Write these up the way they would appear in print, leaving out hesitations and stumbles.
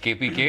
KPK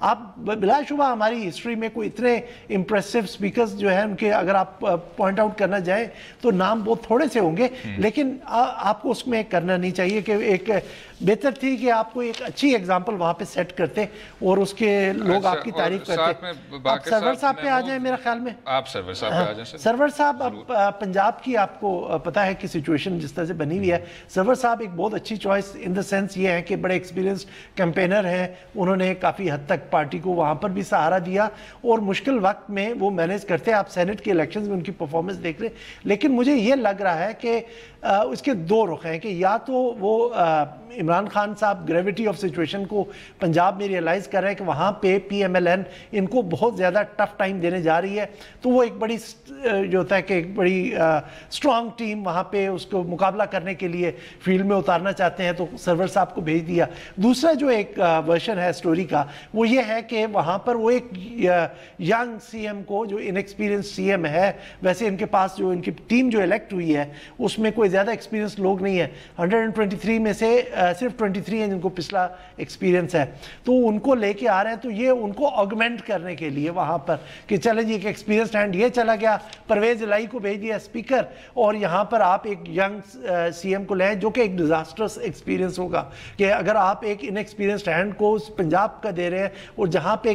آپ بلا شبہ ہماری ہسٹری میں کوئی اتنے امپریسو سپیکرز جو ہیں ان کے اگر آپ پوائنٹ آؤٹ کرنا جائیں تو نام بہت تھوڑے سے ہوں گے، لیکن آپ کو اس میں کرنا نہیں چاہیے کہ ایک بہتر تھی کہ آپ کو ایک اچھی ایگزامپل وہاں پہ سیٹ کرتے اور اس کے لوگ آپ کی تعریف کرتے۔ آپ سرور صاحب پہ آ جائیں میرا خیال میں۔ آپ سرور صاحب پہ آ جائیں۔ سرور صاحب اب پنجاب کی آپ کو پتا ہے کہ سچویشن جس طرح سے بنی ہوئی ہے، سرور صاحب ایک بہت اچھی چوائس ان دا سینس یہ ہے کہ بڑے ایکسپیرینسڈ کیمپینر ہیں، انہوں نے کافی حد تک پارٹی کو وہاں پر بھی سہارا دیا اور مشکل وقت میں وہ مینیج کرتے ہیں۔ آپ سینٹ کے الیکشنز میں ان کی پرفارمنس دیکھ رہے ہیں، لیکن مجھے یہ لگ رہا ہے کہ اس کے دو رخ ہیں کہ یا تو وہ عمران خان صاحب گریوٹی آف سچویشن کو پنجاب میں ریئلائز کر رہے ہیں کہ وہاں پہ پی ایم ایل این ان کو بہت زیادہ ٹف ٹائم دینے جا رہی ہے، تو وہ ایک بڑی جو ہوتا ہے کہ ایک بڑی اسٹرانگ ٹیم وہاں پہ اس کو مقابلہ کرنے کے لیے فیلڈ میں اتارنا چاہتے ہیں، تو سرور صاحب کو بھیج دیا۔ دوسرا جو ایک ورژن ہے سٹوری کا وہ یہ ہے کہ وہاں پر وہ ایک ینگ سی ایم کو، جو انیکسپیرینس سی ایم ہے، ویسے ان کے پاس جو ان کی ٹیم جو الیکٹ ہوئی ہے اس میں کوئی زیادہ ایکسپیرینس لوگ نہیں ہیں، 123 میں سے صرف 23 ہیں جن کو پچھلا ایکسپیرینس ہے، تو ان کو لے کے آ رہے ہیں، تو یہ ان کو آگمنٹ کرنے کے لیے وہاں پر کہ چلیں جی ایک ایکسپیرینس ہینڈ یہ چلا گیا، پرویز الہی کو بھیج دیا اسپیکر، اور یہاں پر آپ ایک ینگ سی ایم کو لیں جو کہ ایک ڈیزاسٹرس ایکسپیرینس ہوگا کہ اگر آپ ایک ان ایکسپیرینسڈ ہینڈ کو پنجاب کا دے رہے ہیں اور جہاں پہ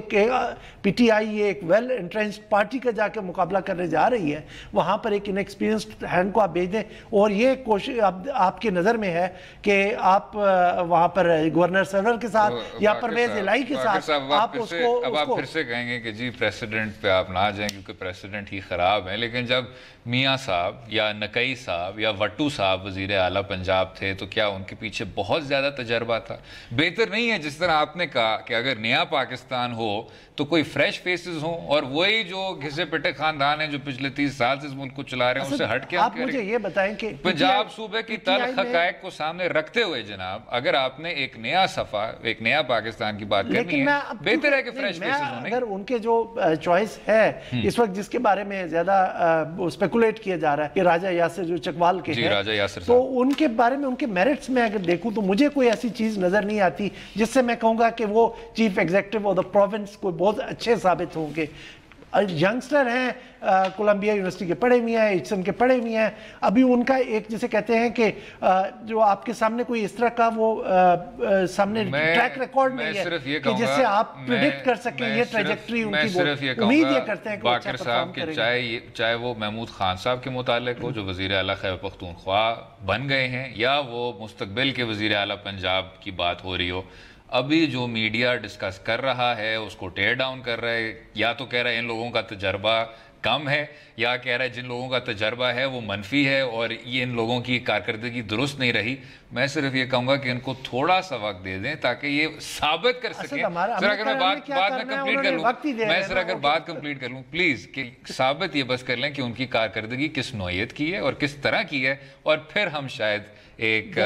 پی ٹی آئی ایک ویل انٹرینسڈ پارٹی کا جا کے مقابلہ کرنے جا رہی ہے، وہاں پر ایک ان ایکسپیرینسڈ ہینڈ کو آپ بھیج دیں، اور یہ کوشش آپ کے نظر میں ہے کہ آپ وہاں پر گورنر سرور کے ساتھ یا پرویز الہی کے ساتھ آپ اس کو اب آپ پھر سے کہیں گے کہ جی پریسیڈنٹ پہ آپ نہ جائیں کیونکہ پریسیڈنٹ ہی خراب ہیں، لیکن جب میاں صاحب یا نقئی صاحب یا وٹو صاحب وزیر اعلیٰ پنجاب تھے تو کیا ان کے پیچھے بہت زیادہ تجربہ تھا؟ بہتر نہیں ہے جس طرح آپ نے کہا کہ اگر نیا پاکستان ہو تو کوئی فریش فیسز ہوں اور وہی جو گھسے پٹے خاندان ہیں جو پچھلے 30 سال سے اس ملک کو چلا رہے ہیں ان سے ہٹ کے آپ مجھے یہ بتائیں کہ پنجاب صوبے کی تلخ حقائق کو سامنے رکھتے ہوئے جناب اگر آپ نے ایک نیا صفحہ ایک نیا پاکستان کی بات کرنی ہے بہتر ہے کہ فریش فیسز ہونے۔ اگر ان کے جو چوائس ہے اس وقت جس کے بارے میں زیادہ اسپیکولیٹ کیا جا رہا ہے کہ راجہ یاسر جو چکوال کے ہیں، تو ان کے بارے میں ان کے میرٹس میں اگر دیکھوں تو مجھے کوئی ایسی چیز نظر نہیں آتی جس سے میں کہوں گا کہ وہ chief executive of the province کوئی بہت اچھے ثابت ہوں گے۔ ینگسٹر ہیں، کولمبیا یونیورسٹی کے پڑھے ہوئے ہیں، ایچسن کے پڑھے ہوئے ہیں، ابھی ان کا ایک جسے کہتے ہیں کہ جو آپ کے سامنے کوئی اس طرح کا وہ سامنے ٹریک ریکارڈ نہیں ہے کہ جس سے آپ پریڈکٹ کر سکیں یہ ٹریجیکٹری ان کی، وہ امید یہ کرتے ہیں کہ وہ اچھا پرفارم کریں گے۔ چاہے وہ محمود خان صاحب کے متعلق ہو جو وزیر اعلیٰ خیبر پختونخوا بن گئے ہیں، یا وہ مستقبل کے وزیر اعلیٰ پنجاب کی بات ہو رہی ہو، ابھی جو میڈیا ڈسکس کر رہا ہے اس کو ٹیئر ڈاؤن کر رہا ہے، یا تو کہہ رہا ہے ان لوگوں کا تجربہ کم ہے، یا کہہ رہا ہے جن لوگوں کا تجربہ ہے وہ منفی ہے اور یہ ان لوگوں کی کارکردگی درست نہیں رہی۔ میں صرف یہ کہوں گا کہ ان کو تھوڑا سا وقت دے دیں تاکہ یہ ثابت کر سکیں۔ سر اگر میں بات کمپلیٹ کر لوں پلیز، کہ ثابت یہ بس کر لیں کہ ان کی کارکردگی کس نوعیت کی ہے اور کس طرح کی ہے، اور پھر ہم شاید ایک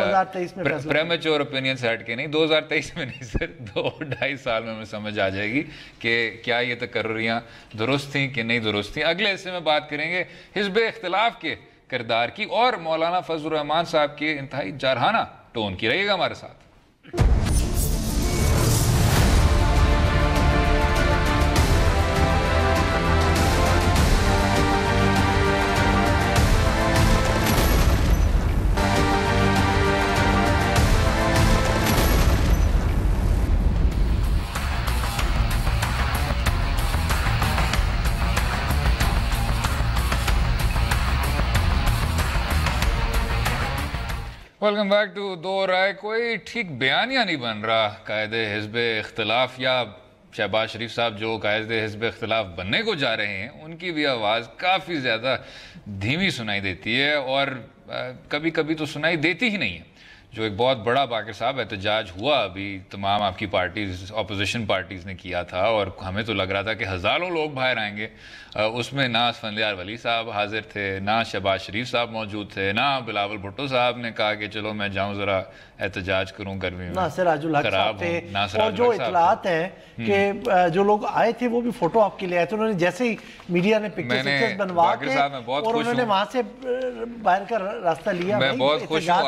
پریمیچور اوپینین سے ہٹ کے نہیں 2023 میں نہیں سر 2-2.5 سال میں ہمیں سمجھ آ جائے گی کہ کیا یہ تقرریاں درست تھیں کہ نہیں درست تھیں۔ اگلے حصے میں بات کریں گے حزب اختلاف کے کردار کی اور مولانا فضل الرحمان صاحب کے انتہائی جارحانہ ٹون کی۔ رہیے گا ہمارے ساتھ۔ ویلکم بیک ٹو دو رائے۔ کوئی ٹھیک بیانیہ نہیں بن رہا قائد حزب اختلاف، یا شہباز شریف صاحب جو قائد حزب اختلاف بننے کو جا رہے ہیں ان کی بھی آواز کافی زیادہ دھیمی سنائی دیتی ہے، اور کبھی کبھی تو سنائی دیتی ہی نہیں ہے۔ جو ایک بہت بڑا باقر صاحب احتجاج ہوا ابھی تمام آپ کی پارٹیز اپوزیشن پارٹیز نے کیا تھا، اور ہمیں تو لگ رہا تھا کہ ہزاروں لوگ باہر آئیں گے، اس میں نہ اسفندیار ولی صاحب حاضر تھے، نہ شہباز شریف صاحب موجود تھے، نہ بلاول بھٹو صاحب نے کہا کہ چلو میں جاؤں ذرا احتجاج کروں گرمی میں، نہ سراج الحق صاحب تھے، اور جو اطلاعات ہیں کہ جو لوگ آئے تھے وہ بھی فوٹو آپ کے لیے آئے تھے، انہوں نے جیسے ہی میڈیا نے پکچرز بنوا کے اور انہوں نے وہاں سے باہر کا راستہ لیا۔ میں بہت خوش ہوں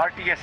RTS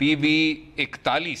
PB 41,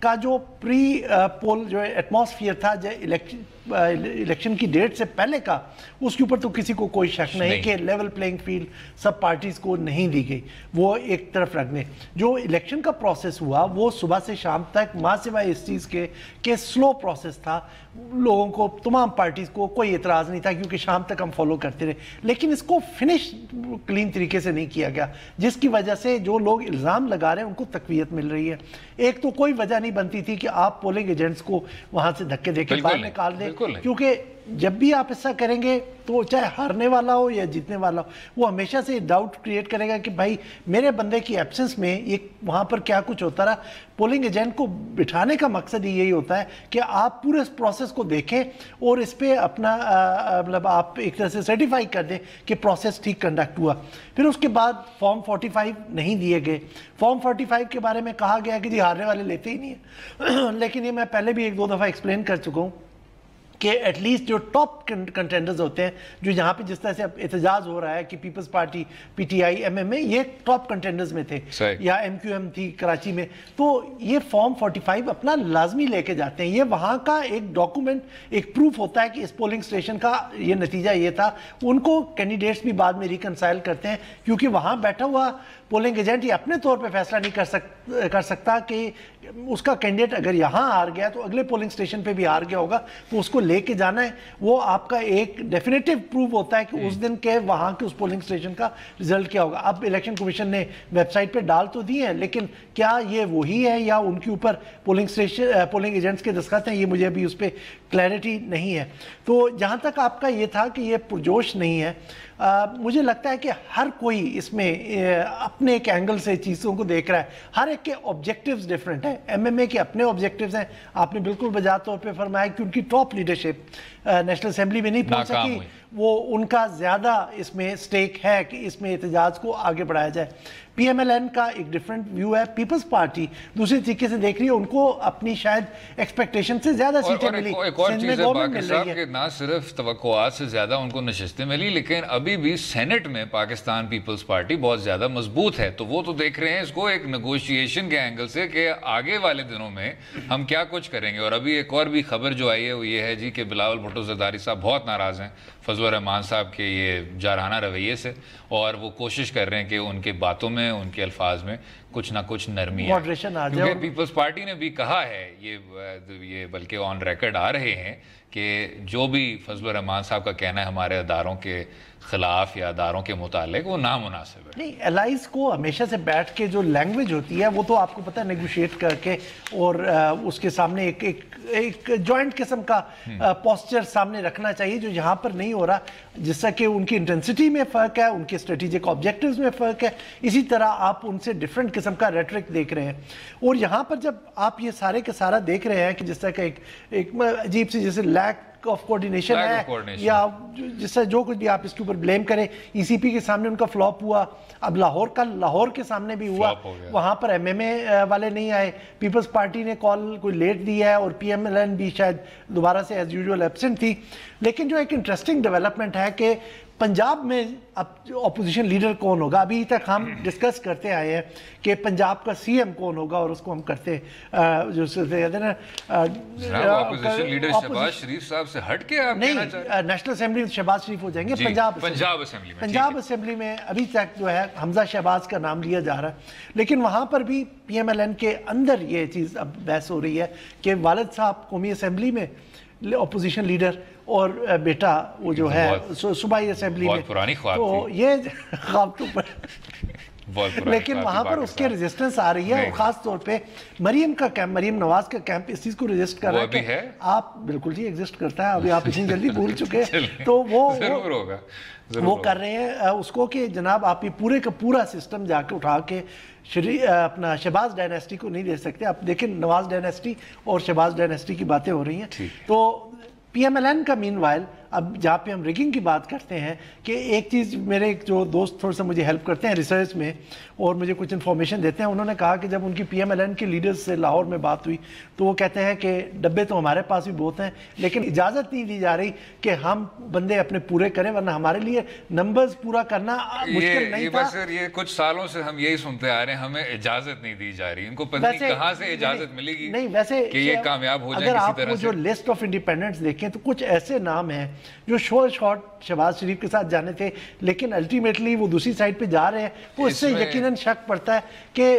کا جو پری پول جو ایٹماسفیئر تھا جو الیکشن کی ڈیٹ سے پہلے کا، اس کے اوپر تو کسی کو کوئی شک نہیں کہ لیول پلینگ فیلڈ سب پارٹیز کو نہیں دی گئی، وہ ایک طرف رکھ دیں۔ جو الیکشن کا پروسیس ہوا وہ صبح سے شام تک ماں سوائے اس چیز کے سلو پروسیس تھا، لوگوں کو تمام پارٹیز کو کوئی اعتراض نہیں تھا کیونکہ شام تک ہم فالو کرتے رہے، لیکن اس کو فنش کلین طریقے سے نہیں کیا گیا، جس کی وجہ سے جو لوگ الزام لگا رہے ہیں ان کو تقویت مل رہی ہے۔ ایک تو کوئی وجہ نہیں بنتی تھی کہ آپ پولنگ ایجنٹس کو وہاں سے دھکے دے کے باہر نکال دیں، کیونکہ جب بھی آپ ایسا کریں گے تو چاہے ہارنے والا ہو یا جیتنے والا ہو، وہ ہمیشہ سے ڈاؤٹ کریٹ کرے گا کہ بھائی میرے بندے کی ایبسنس میں یہ وہاں پر کیا کچھ ہوتا رہا۔ پولنگ ایجنٹ کو بٹھانے کا مقصد ہی یہی ہوتا ہے کہ آپ پورے اس پروسیس کو دیکھیں اور اس پہ اپنا مطلب آپ ایک طرح سے سرٹیفائی کر دیں کہ پروسیس ٹھیک کنڈکٹ ہوا۔ پھر اس کے بعد فارم 45 نہیں دیے گئے۔ فارم 45 کے بارے میں کہا گیا کہ جی ہارنے والے لیتے ہی نہیں ہیں، لیکن یہ میں پہلے بھی ایک دو دفعہ ایکسپلین کر چکا ہوں کہ ایٹ لیسٹ جو ٹاپ کنٹینڈرز ہوتے ہیں، جو یہاں پہ جس طرح سے احتجاج ہو رہا ہے کہ peoples party, P T I, M M A, یہ ٹاپ کنٹینڈرز میں تھے، یا ایم کیو ایم تھی کراچی میں، تو یہ فارم 45 اپنا لازمی لے کے جاتے ہیں۔ یہ وہاں کا ایک ڈاکومنٹ، ایک پروف ہوتا ہے کہ اس پولنگ سٹیشن کا یہ نتیجہ یہ تھا۔ ان کو کینڈیڈیٹس بھی بعد میں ریکنسائل کرتے ہیں، کیونکہ وہاں بیٹھا ہوا پولنگ ایجنٹ یہ اپنے طور پہ فیصلہ نہیں کر سکتا کہ اس کا کینڈیڈیٹ اگر یہاں ہار گیا تو اگلے پولنگ سٹیشن پہ بھی ہار گیا ہوگا، تو اس کو لے کے جانا ہے۔ وہ آپ کا ایک ڈیفینیٹو پروف ہوتا ہے کہ اس دن کے وہاں کے اس پولنگ سٹیشن کا رزلٹ کیا ہوگا۔ اب الیکشن کمیشن نے ویب سائٹ پہ ڈال تو دی ہیں، لیکن کیا یہ وہی ہے یا ان کے اوپر پولنگ ایجنٹس کے دستخط ہیں، یہ مجھے ابھی اس پہ کلیئرٹی نہیں ہے۔ تو جہاں تک آپ کا یہ تھا کہ یہ پرجوش نہیں ہے، مجھے لگتا ہے کہ ہر کوئی اس میں اپنے ایک اینگل سے چیزوں کو دیکھ رہا ہے، ہر ایک کے آبجیکٹیوز ڈیفرنٹ ہیں۔ ایم ایم اے کے اپنے آبجیکٹیوز ہیں، آپ نے بالکل بجا طور پہ فرمایا کہ ان کی ٹاپ لیڈرشپ نیشنل اسمبلی میں نہیں پہنچ سکی، وہ ان کا زیادہ اس میں سٹیک ہے کہ اس میں احتجاج کو آگے بڑھایا جائے۔ پی ایم ایل این کا ایک ڈیفرنٹ ویو ہے، پیپلز پارٹی دوسری طریقے سے دیکھ رہی ہے، ان کو اپنی شاید ایکسپیکٹیشن سے زیادہ سیٹیں ملی۔ ایک اور چیز ہے باقر صاحب کہ نہ صرف توقعات سے زیادہ ان کو نشستیں ملی، لیکن ابھی بھی سینٹ میں پاکستان پیپلز پارٹی بہت زیادہ مضبوط ہے، تو وہ تو دیکھ رہے ہیں اس کو ایک نیگوشیشن کے اینگل سے کہ آگے والے دنوں میں ہم کیا کچھ کریں گے۔ اور ابھی ایک اور بھی خبر جو آئی ہے وہ یہ ہے جی کہ بلاول بھٹو زرداری صاحب بہت ناراض ہیں فضل الرحمان صاحب کے یہ جارحانہ رویے سے، اور وہ کوشش کر رہے ہیں کہ ان کی باتوں میں، ان کے الفاظ میں کچھ نہ کچھ نرمی ہے، کیونکہ پیپلز پارٹی نے بھی کہا ہے، یہ بلکہ آن ریکارڈ آ رہے ہیں کہ جو بھی فضل الرحمان صاحب کا کہنا ہے ہمارے اداروں کے خلاف یا اداروں کے متعلق، وہ نامناسب ہے۔ نہیں، الائز کو ہمیشہ سے بیٹھ کے جو لینگویج ہوتی ہے وہ تو آپ کو پتہ ہے نیگوشیٹ کر کے اور اس کے سامنے ایک جوائنٹ قسم کا پوسچر سامنے رکھنا چاہیے، جو یہاں پر نہیں ہو رہا، جس سے کہ ان کی انٹینسٹی میں فرق ہے، ان کے اسٹریٹجک آبجیکٹیوز میں فرق ہے، اسی طرح آپ ان سے ڈیفرنٹ قسم کا ریٹرک دیکھ رہے ہیں۔ اور یہاں پر جب آپ یہ سارے کے سارا دیکھ رہے ہیں کہ جس طرح کا ایک عجیب سی جیسے لیک آف کوارڈینیشن ہے، یا جس سے جو کچھ بھی آپ اس کے اوپر بلیم کریں، ای سی پی کے سامنے ان کا فلاپ ہوا، اب لاہور کے سامنے بھی ہوا، وہاں پر ایم ایم اے والے نہیں آئے، پیپلز پارٹی نے کال کوئی لیٹ دی ہے، اور پی ایم ایل این بھی شاید دوبارہ سے ایز یوزول ایبسنٹ تھی۔ لیکن جو ایک انٹرسٹنگ ڈیولپمنٹ ہے کہ پنجاب میں اب اپوزیشن لیڈر کون ہوگا، ابھی تک ہم ڈسکس کرتے آئے ہیں کہ پنجاب کا سی ایم کون ہوگا، اور اس کو ہم کرتے جو اپوزیشن لیڈر شہباز شریف صاحب سے ہٹ کے آپ کہنا چاہتے ہیں؟ نہیں، نیشنل اسمبلی میں شہباز شریف ہو جائیں گے، پنجاب اسمبلی میں ابھی تک جو ہے حمزہ شہباز کا نام لیا جا رہا ہے، لیکن وہاں پر بھی پی ایم ایل این کے اندر یہ چیز اب بحث ہو رہی ہے کہ والد صاحب قومی اسمبلی میں اپوزیشن لیڈر اور بیٹا وہ جو ہے صوبائی اسمبلی میں، تو یہ خواب تو لیکن وہاں پر اس کے ریزسٹنس آ رہی ہے، اور خاص طور پہ مریم کا کیمپ، مریم نواز کا کیمپ اس چیز کو ریزسٹ کر رہا ہے کہ آپ بالکل جی ایگزسٹ کرتا ہے، ابھی آپ اتنی جلدی بھول چکے ہیں، تو وہ کر رہے ہیں اس کو کہ جناب آپ یہ پورے کا پورا سسٹم جا کے اٹھا کے اپنا شہباز ڈائنیسٹی کو نہیں دے سکتے۔ آپ دیکھیں نواز ڈائنیسٹی اور شہباز ڈائنیسٹی کی باتیں ہو رہی ہیں، تو پی ایم ایل این کا مین وائل اب جہاں پہ ہم ریگنگ کی بات کرتے ہیں کہ ایک چیز میرے ایک جو دوست تھوڑا سا مجھے ہیلپ کرتے ہیں ریسرچ میں اور مجھے کچھ انفارمیشن دیتے ہیں، انہوں نے کہا کہ جب ان کی پی ایم ایل این کے لیڈرز سے لاہور میں بات ہوئی تو وہ کہتے ہیں کہ ڈبے تو ہمارے پاس بھی بہت ہیں لیکن اجازت نہیں دی جا رہی کہ ہم بندے اپنے پورے کریں، ورنہ ہمارے لیے نمبرز پورا کرنا مشکل نہیں تھا۔ بس یہ کچھ سالوں سے ہم یہی سنتے آ رہے ہیں، ہمیں اجازت نہیں دی جا رہی، ان کو پتہ نہیں کہاں سے اجازت ملے گی کہ یہ کامیاب ہو جائیں کسی طرح سے۔ اگر آپ جو لسٹ آف انڈیپینڈنٹس دیکھیں تو کچھ ایسے نام ہیں جو شارٹ شہباز شریف کے ساتھ جانے تھے لیکن الٹیمیٹلی وہ دوسری سائڈ پہ جا رہے ہیں، وہ اس سے یقیناً شک پڑتا ہے کہ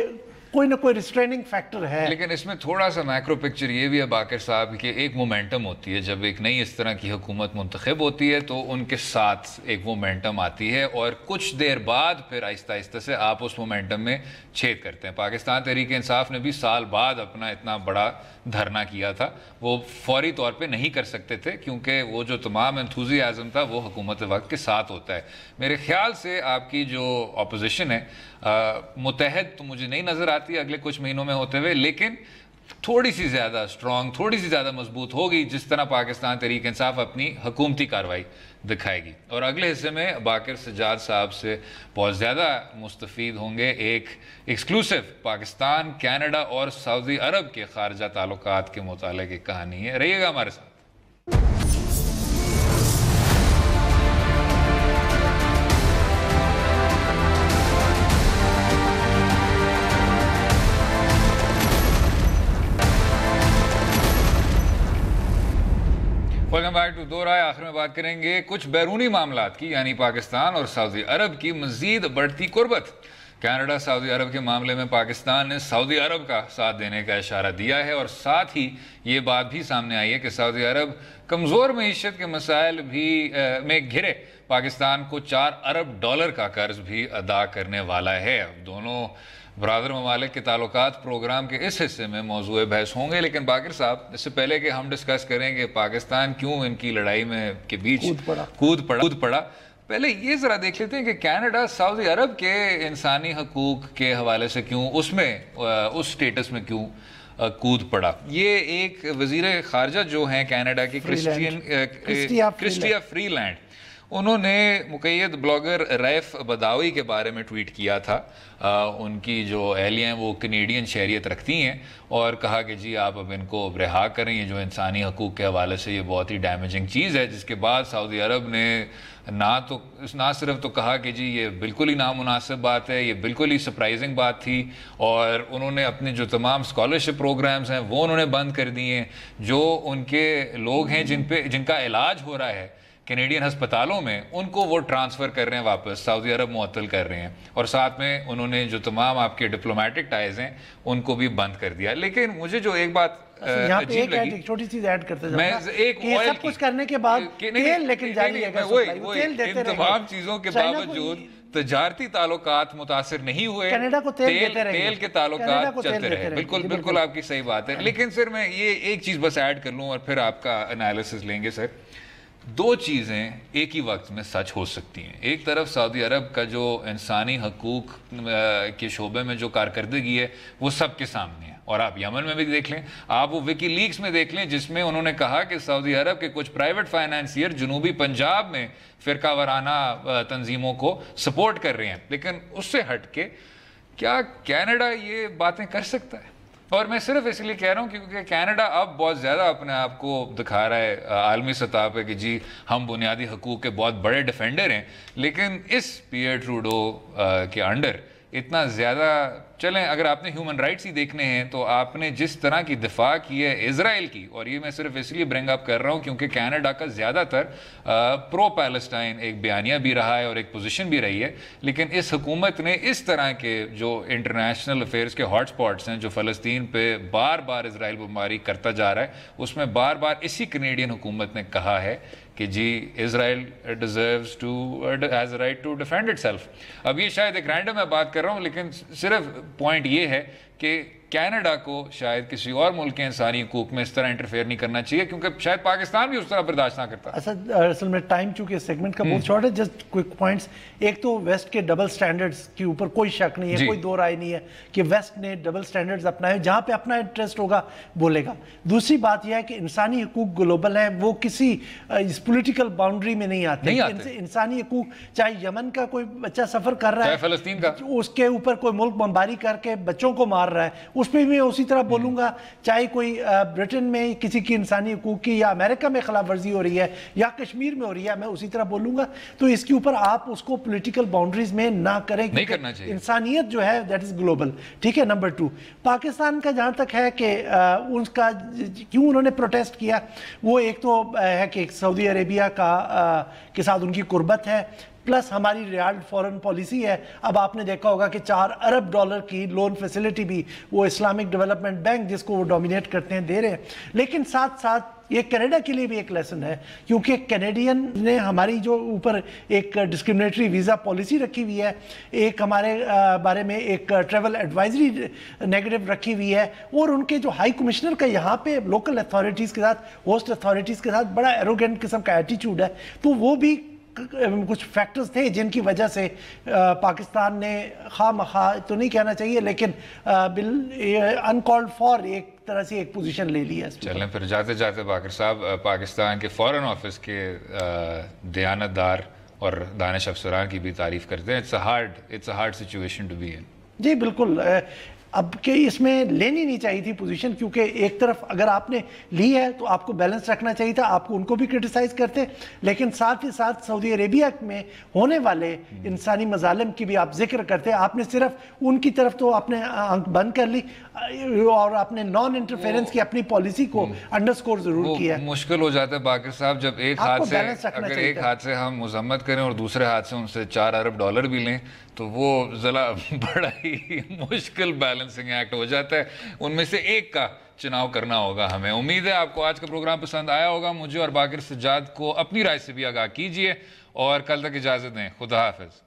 کوئی نہ کوئی ریسٹریننگ فیکٹر ہے۔ لیکن اس میں تھوڑا سا میکرو پکچر یہ بھی ہے باقر صاحب کہ ایک مومنٹم ہوتی ہے، جب ایک نئی اس طرح کی حکومت منتخب ہوتی ہے تو ان کے ساتھ ایک مومنٹم آتی ہے اور کچھ دیر بعد پھر آہستہ آہستہ سے آپ اس مومنٹم میں چھید کرتے ہیں۔ پاکستان تحریک انصاف نے بھی سال بعد اپنا اتنا بڑا دھرنا کیا تھا، وہ فوری طور پہ نہیں کر سکتے تھے کیونکہ وہ جو تمام انتھوزیازم تھا وہ حکومت وقت کے ساتھ ہوتا ہے۔ میرے خیال سے آپ کی جو اپوزیشن ہے متحد تو مجھے نہیں نظر آتی اگلے کچھ مہینوں میں ہوتے ہوئے، لیکن تھوڑی سی زیادہ سٹرونگ، تھوڑی سی زیادہ مضبوط ہوگی جس طرح پاکستان تحریک انصاف اپنی حکومتی کارروائی دکھائے گی۔ اور اگلے حصے میں باقر سجاد صاحب سے بہت زیادہ مستفید ہوں گے، ایک ایکسکلوسیو پاکستان، کینیڈا اور سعودی عرب کے خارجہ تعلقات کے متعلق ایک کہانی ہے، رہیے گا ہمارے ساتھ۔ ویلکم بیک ٹو دو رائے۔ آخر میں بات کریں گے کچھ بیرونی معاملات کی، یعنی پاکستان اور سعودی عرب کی مزید بڑھتی قربت۔ کینیڈا سعودی عرب کے معاملے میں پاکستان نے سعودی عرب کا ساتھ دینے کا اشارہ دیا ہے اور ساتھ ہی یہ بات بھی سامنے آئی ہے کہ سعودی عرب کمزور معیشت کے مسائل میں گھرے پاکستان کو $4 ارب کا قرض بھی ادا کرنے والا ہے۔ اب دونوں برادر ممالک کے تعلقات پروگرام کے اس حصے میں موضوع بحث ہوں گے، لیکن باقر صاحب اس سے پہلے کہ ہم ڈسکس کریں کہ پاکستان کیوں ان کی لڑائی میں کے بیچ کود پڑا، پہلے یہ ذرا دیکھ لیتے ہیں کہ کینیڈا سعودی عرب کے انسانی حقوق کے حوالے سے کیوں اس سٹیٹس میں کیوں کود پڑا۔ یہ ایک وزیر خارجہ جو ہیں کینیڈا کی کرسٹیا فری لینڈ، انہوں نے مقید بلاگر ریف بداوی کے بارے میں ٹویٹ کیا تھا۔ ان کی جو اہلیہ ہیں وہ کینیڈین شہریت رکھتی ہیں اور کہا کہ جی آپ اب ان کو رہا کریں، یہ جو انسانی حقوق کے حوالے سے یہ بہت ہی ڈیمیجنگ چیز ہے، جس کے بعد سعودی عرب نے نہ صرف تو کہا کہ جی یہ بالکل ہی نامناسب بات ہے، یہ بالکل ہی سرپرائزنگ بات تھی، اور انہوں نے اپنے جو تمام اسکالرشپ پروگرامز ہیں وہ انہوں نے بند کر دیے ہیں۔ جو ان کے لوگ ہیں جن کا علاج ہو رہا ہے کینیڈین ہسپتالوں میں، ان کو وہ ٹرانسفر کر رہے ہیں واپس، سعودی عرب معطل کر رہے ہیں، اور ساتھ میں انہوں نے جو تمام آپ کے ڈپلومیٹک ٹائز ہیں ان کو بھی بند کر دیا۔ لیکن مجھے جو ایک بات عجیب لگی، ایک چھوٹی چیز ایڈ کرتے میں ایک سب کچھ کرنے کے بعد تیل لیکن جاری ہے، ان تمام چیزوں کے باوجود تجارتی تعلقات متاثر نہیں ہوئے، کینیڈا کو تیل کے تعلقات چلتے رہے۔ بالکل آپ کی صحیح بات ہے، لیکن سر میں یہ ایک چیز بس ایڈ کر لوں اور پھر آپ کا انالیسس لیں گے۔ سر دو چیزیں ایک ہی وقت میں سچ ہو سکتی ہیں۔ ایک طرف سعودی عرب کا جو انسانی حقوق کے شعبے میں جو کارکردگی ہے وہ سب کے سامنے ہے، اور آپ یمن میں بھی دیکھ لیں، آپ وہ وکی لیکس میں دیکھ لیں جس میں انہوں نے کہا کہ سعودی عرب کے کچھ پرائیویٹ فائنانسیئر جنوبی پنجاب میں فرقہ وارانہ تنظیموں کو سپورٹ کر رہے ہیں۔ لیکن اس سے ہٹ کے کیا کینیڈا یہ باتیں کر سکتا ہے؟ اور میں صرف اس لیے کہہ رہا ہوں کیونکہ کینیڈا اب بہت زیادہ اپنے آپ کو دکھا رہا ہے عالمی سطح پہ کہ جی ہم بنیادی حقوق کے بہت بڑے ڈیفینڈر ہیں، لیکن اس پیئر ٹروڈو کے انڈر اتنا زیادہ چلیں، اگر آپ نے ہیومن رائٹس ہی دیکھنے ہیں تو آپ نے جس طرح کی دفاع کی ہے اسرائیل کی، اور یہ میں صرف اس لیے برنگ اپ کر رہا ہوں کیونکہ کینیڈا کا زیادہ تر پرو پیلسٹائن ایک بیانیہ بھی رہا ہے اور ایک پوزیشن بھی رہی ہے، لیکن اس حکومت نے اس طرح کے جو انٹرنیشنل افیئرز کے ہاٹ سپاٹس ہیں جو فلسطین پہ بار بار اسرائیل بمباری کرتا جا رہا ہے، اس میں بار بار اسی کینیڈین حکومت نے کہا ہے کہ جی اسرائیل has a right to defend itself۔ اب یہ شاید ایک رینڈم میں بات کر رہا ہوں، لیکن صرف پوائنٹ یہ ہے کہ کینیڈا کو شاید کسی اور ملک کے انسانی حقوق میں اس طرح انٹرفیئر نہیں کرنا چاہیے، کیونکہ شاید پاکستان بھی اس طرح برداشت نہ کرتا۔ اصل میں ٹائم چونکہ سیگمنٹ کا بہت شارٹ ہے، جسٹ کوئک پوائنٹس۔ ایک تو ویسٹ کے ڈبل سٹینڈرڈز کے اوپر کوئی شک نہیں ہے، کوئی دو رائے نہیں ہے کہ ویسٹ نے ڈبل سٹینڈرڈز اپنائے، جہاں پہ اپنا انٹرسٹ ہوگا بولے گا۔ دوسری بات یہ ہے کہ انسانی حقوق گلوبل ہیں، وہ کسی اس پولیٹیکل باؤنڈری میں نہیں آتے۔ انسانی حقوق چاہے یمن کا کوئی بچہ سفر کر رہا ہے، فلسطین کا، اس کے اوپر کوئی ملک بمباری کر کے بچوں کو مار رہا ہے، اس پہ بھی اسی طرح بولوں گا۔ چاہے کوئی برٹن میں کسی کی انسانی حقوق کی یا امریکہ میں خلاف ورزی ہو رہی ہے یا کشمیر میں ہو رہی ہے، میں اسی طرح بولوں گا۔ تو اس کے اوپر آپ اس کو پولیٹیکل باؤنڈریز میں نہ کریں، نہیں کرنا چاہیے۔ انسانیت جو ہے دیٹ از گلوبل، ٹھیک ہے۔ نمبر 2، پاکستان کا جہاں تک ہے کہ ان کا کیوں انہوں نے پروٹیسٹ کیا، وہ ایک تو ہے کہ سعودی عربیہ کے ساتھ ان کی قربت ہے، پلس ہماری ریال فورن پالیسی ہے۔ اب آپ نے دیکھا ہوگا کہ $4 ارب کی لون فیسلٹی بھی وہ اسلامک ڈیولپمنٹ بینک جس کو وہ ڈومینیٹ کرتے ہیں دے رہے ہیں۔ لیکن ساتھ ساتھ یہ کینیڈا کے لیے بھی ایک لیسن ہے، کیونکہ کینیڈین نے ہماری جو اوپر ایک ڈسکرمنیٹری ویزا پالیسی رکھی ہوئی ہے، ایک ہمارے بارے میں ایک ٹریول ایڈوائزری نیگیٹو رکھی ہوئی ہے، اور ان کے جو ہائی کمشنر کا یہاں پہ لوکل اتھارٹیز کے ساتھ، ہوسٹ اتھارٹیز کے ساتھ بڑا ایروگنٹ قسم کا ایٹیچیوڈ ہے۔ تو وہ بھی کچھ فیکٹرز تھے جن کی وجہ سے پاکستان نے خواہ مخواہ تو نہیں کہنا چاہیے لیکن انکالڈ فار ایک طرح سے ایک پوزیشن لے لی ہے۔ چلیں پھر جاتے جاتے باقر صاحب، پاکستان کے فورن آفس کے دیانتدار اور دانش افسران کی بھی تعریف کرتے ہیں۔ It's a hard situation to be in. جی بالکل، اب کہ اس میں لینی نہیں چاہیے تھی پوزیشن، کیونکہ ایک طرف اگر آپ نے لی ہے تو آپ کو بیلنس رکھنا چاہیے تھا، آپ کو ان کو بھی کرٹیسائز کرتے، لیکن ساتھ ہی ساتھ سعودی عربیہ میں ہونے والے انسانی مظالم کی بھی آپ ذکر کرتے۔ آپ نے صرف ان کی طرف تو آپ نے آنکھ بند کر لی اور آپ نے نان انٹرفیرنس کی اپنی پالیسی کو انڈرسکور ضرور کیا ہے۔ مشکل ہو جاتا ہے باقر صاحب جب ایک ہاتھ سے ہم مذمت کریں اور دوسرے ہاتھ سے ان سے $4 ارب بھی لیں، تو وہ ذرا بڑا ہی مشکل بیلنسنگ ایکٹ ہو جاتا ہے۔ ان میں سے ایک کا چناؤ کرنا ہوگا ہمیں۔ امید ہے آپ کو آج کا پروگرام پسند آیا ہوگا۔ مجھے اور باقر سجاد کو اپنی رائے سے بھی آگاہ کیجیے اور کل تک اجازت دیں۔ خدا حافظ۔